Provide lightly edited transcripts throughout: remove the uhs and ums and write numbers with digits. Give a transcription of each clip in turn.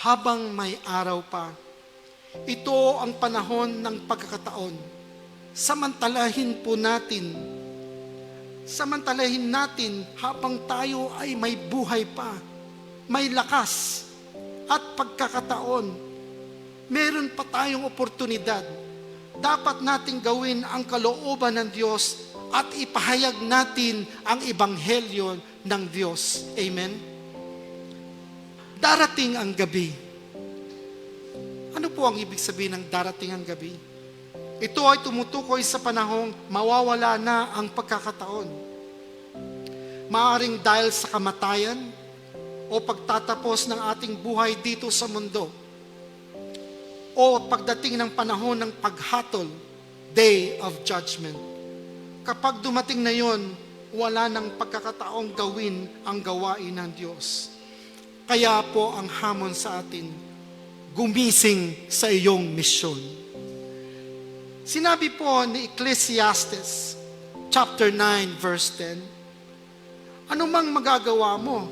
habang may araw pa. Ito ang panahon ng pagkakataon. Samantalahin natin habang tayo ay may buhay pa, may lakas at pagkakataon. Meron pa tayong oportunidad. Dapat nating gawin ang kalooban ng Diyos at ipahayag natin ang ebanghelyo ng Diyos. Amen? Darating ang gabi. Ano po ang ibig sabihin ng darating ang gabi? Ito ay tumutukoy sa panahong mawawala na ang pagkakataon. Maaring dahil sa kamatayan o pagtatapos ng ating buhay dito sa mundo, o pagdating ng panahon ng paghatol, Day of Judgment. Kapag dumating na yon, wala nang pagkakataong gawin ang gawain ng Diyos. Kaya po ang hamon sa atin, gumising sa iyong misyon. Sinabi po ni Ecclesiastes, chapter 9, verse 10, ano mang magagawa mo,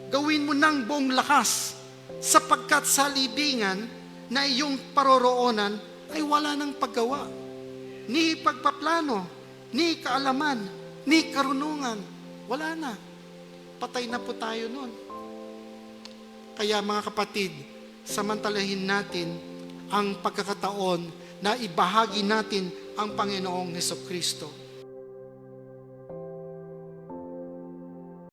gawin mo ng buong lakas, sapagkat sa libingan na iyong paroroonan ay wala ng paggawa, ni pagpaplano, ni kaalaman, ni karunungan. Wala na. Patay na po tayo nun. Kaya mga kapatid, samantalahin natin ang pagkakataon na ibahagi natin ang Panginoong Hesukristo.